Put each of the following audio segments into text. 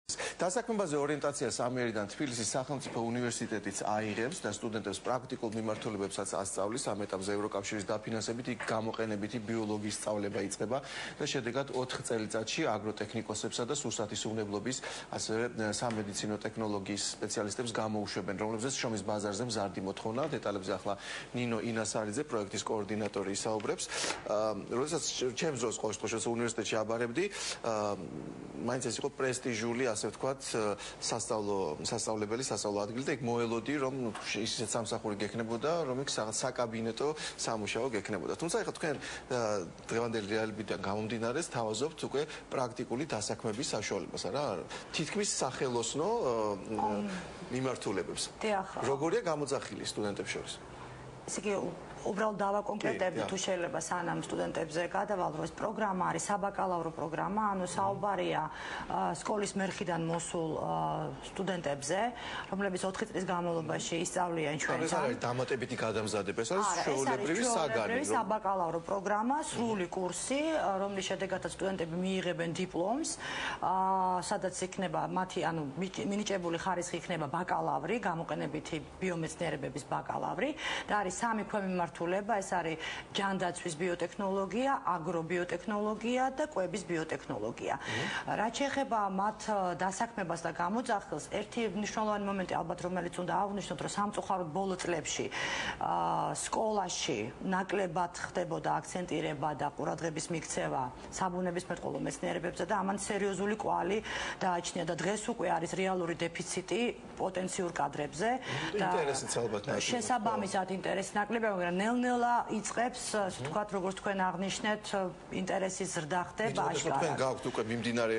დასაქმებაზე ორიენტაციას ამიერიდან თბილისის სახელმწიფო უნივერსიტეტიც აიღებს და სტუდენტებს პრაქტიკულ მიმართულებებსაც ასწავლის. ამ ეტაპზე ევროკავშირის დაფინანსებით იქ გამოყენებითი ბიოლოგიის სწავლება იწყება და შედეგად 4 წელიწადში აგროტექნიკოსებსა და სურსათის უვნებლობის, ასევე სამედიცინო ტექნოლოგიის სპეციალისტებს გამოუშვებენ, რომლებზეც შრომის ბაზარზე მზარდი მოთხოვნა. დეტალებზე ახლა ნინო ინასარიძე, პროექტის კოორდინატორი, ისაუბრებს. როდესაც ჩემს დროს ყოველ შემთხვევაში უნივერსიტეტში აბარებდი, მაინც ეს იყო პრესტიჟული, ასე ვთქვათ, სასწავლებელი, სასწავლო ადგილი და იქ მოელოდი, რომ ისეთ სამსახური გექნებოდა, რომ იქ საკაბინეტო სამუშაო გექნებოდა. თუმცა ეხლა თქვენ დღევანდელი რეალობიდან გამომდინარე სთავაზობთ უკვე პრაქტიკული დასაქმების საშუალებას, რა? თითქმის სახელოსნო მიმართულებებს. როგორია გამოძახილი სტუდენტებს შორის? ესე იგი, უბრალოდ დავაკონკრეტებდი თუ შეიძლება სანამ სტუდენტებზე გადავალო, ეს პროგრამა არის საბაკალავრო პროგრამა, ანუ საუბარია სკოლის მერხიდან მოსულ სტუდენტებზე, რომლებიც 4 წლის განმავლობაში ისწავლიან ჩვენთან. ეს არის დამატებითი გადამზადება, ეს არის ჩვეულებრივი საგანი. ეს არის საბაკალავრო პროგრამა, სრული კურსი, რომლის შედეგადაც სტუდენტები მიიღებენ დიპლომს, სადაც იქნება მათი, ანუ მინიჭებული ხარისხი იქნება ბაკალავრი, გამოყენებითი ბიომეცნიერებების ბაკალავრი და არის 3 ქვემიმართულება, ეს არის ჯანდაცვის ბიოტექნოლოგია, აგრობიოტექნოლოგია და კვების ბიოტექნოლოგია. რაც შეეხება მათ დასაქმებას და გამოძახილს, ერთი მნიშვნელოვანი მომენტი ალბათ, რომელიც უნდა აღვნიშნოთ, რომ სამწუხაროდ ბოლო წლებში სკოლაში ნაკლებად ხდებოდა აქცენტირება და ყურადღების მიქცევა საბუნებისმეტყველო მეცნიერებებზე და ამან სერიოზული კვალი დააჩნია და დღეს უკვე არის რეალური დეფიციტი პოტენციურ კადრებზე და ინტერესიც ალბათ ნაკლებია. შესაბამისად ინტერესი ნაკლებია, მაგრამ ნელ-ნელა იწყებს, ასე ვთქვათ, როგორც თქვენ აღნიშნეთ, ინტერესის ზრდა ხდება აშკარად. თქვენ გაქვთ უკვე მიმდინარე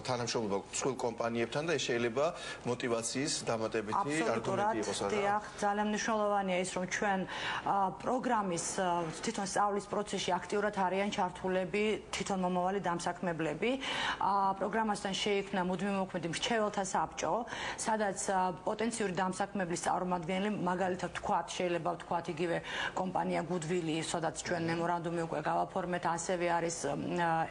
თანამშრომლობა სხვადასხვა კომპანიებთან და ეს შეიძლება მოტივაციის დამატებითი არგუმენტი იყოს, არა? დიახ, ძალიან მნიშვნელოვანია ის, რომ ჩვენ პროგრამის თვითონ სწავლის პროცესში აქტიურად არიან ჩართულები თვითონ მომავალი დამსაქმებლები. პროგრამასთან შეიქმნა მუდმივმოქმედი მრჩეველთა საბჭო, სადაც პოტენციური დამსაქმებლის წარმომადგენელი, მაგალითად ვთქვათ, შეიძლება ვთქვათ იგივე კომპანია Goodwill, სადაც ჩვენ მემორანდუმი უკვე გავაფორმეთ, ასევე არის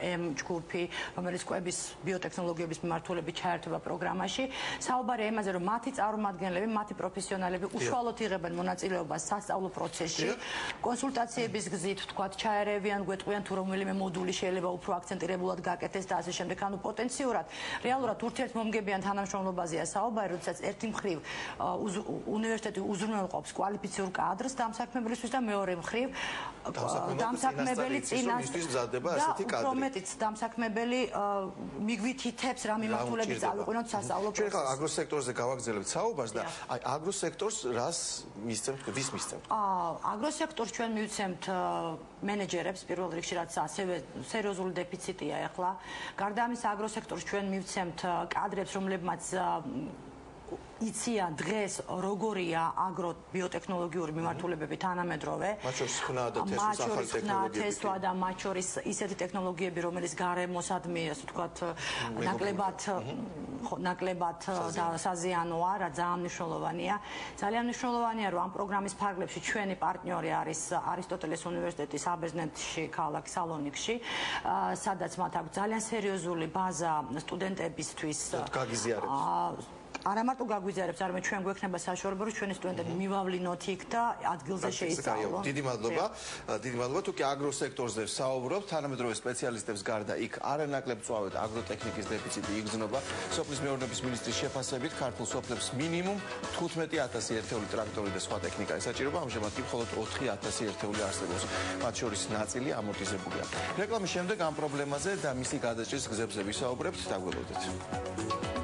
M ჯგუფი, რომელიც კვების ბიოტექნოლოგიების მიმართულებით ჩაერთვება პროგრამაში. საუბარია იმაზე, რომ მათი წარმომადგენლები, მათი პროფესიონალები უშუალოდ იღებენ მონაწილეობას სასწავლო პროცესში, კონსულტაციების გზით, ვთქვათ, ჩაერევიან, გვეტყვიან თუ რომელიმე მოდული შეიძლება უფრო აქცენტირებულად გაკეთდეს და ასე შემდეგ. ანუ პოტენციურად, რეალურად ურთიერთმომგებიან თანამშრომლობაზეა საუბარი, როდესაც ერთი მხრივ უნივერსიტეტი უზრუნველყოფს კვალიფიციურ კადრს დამსაქმებლისთვის და მეორე მხრივ დამსაქმებელი წინასწარ მზადდება ასეთი კადრი. უფრო მეტიც დამსაქმებელი მიგვითითებს რა მიმართულებით წავიყვინოთ სასწავლო პროცესში. ჩვენ აგროსექტორზე გავაგრძელებთ საუბარს და აი აგროსექტორს რას მისცემთ, ვის მისცემთ? აგროსექტორს ჩვენ მივცემთ მენეჯერებს პირველ რიგში, რაც ასევე სერიოზული დეფიციტია ახლა. გარდა ამისა აგროსექტორს ჩვენ მივცემთ კადრებს, რომლებმაც იციან დღეს როგორია აგრობიოტექნოლოგიური მიმართულებები თანამედროვე. მათ შორის ხნა და თესვა და მათ შორის ისეთი ტექნოლოგიები, რომელიც გარემოსადმი, ასე ვთქვათ, ნაკლებად და საზიანოა, რა ძალიან მნიშვნელოვანია. ძალიან მნიშვნელოვანია, რომ ამ პროგრამის ფარგლებში ჩვენი პარტნიორი არის არისტოტელეს უნივერსიტეტის აბეზნეთში, ქალაქ სალონიკში, სადაც მათ აქვს ძალიან სერიოზული ბაზა სტუდენტებისთვის. გაგიზიარებს. არა მარტო გაგვიზიარებს, არამედ ჩვენ გვექნება საშუალება, რომ ჩვენი სტუდენტები მივავლინოთ იქ და ადგილზე შეისწავლონ. დიდი მადლობა. დიდი მადლობა. თუ კი აგროსექტორზე საუბრობთ, თანამედროვე სპეციალისტებს გარდა იქ არანაკლებ წვავედ აგროტექნიკის დეფიციტი იგრძნობა. სოფლის მეურნეობის მინისტრის შეფასებით, ქართულ სოფლებს მინიმუმ 15000 ერთეული ტრაქტორი და სხვა ტექნიკა ესაჭიროება, ამჟამად კი მხოლოდ 4000 ერთეული არსებობს. მათ შორის ნაწილი ამორტიზებულია. რეკლამის შემდეგ ამ პრობლემაზე და მისი გადაჭრის გზებზე ვისაუბრებთ, დაგველოდეთ.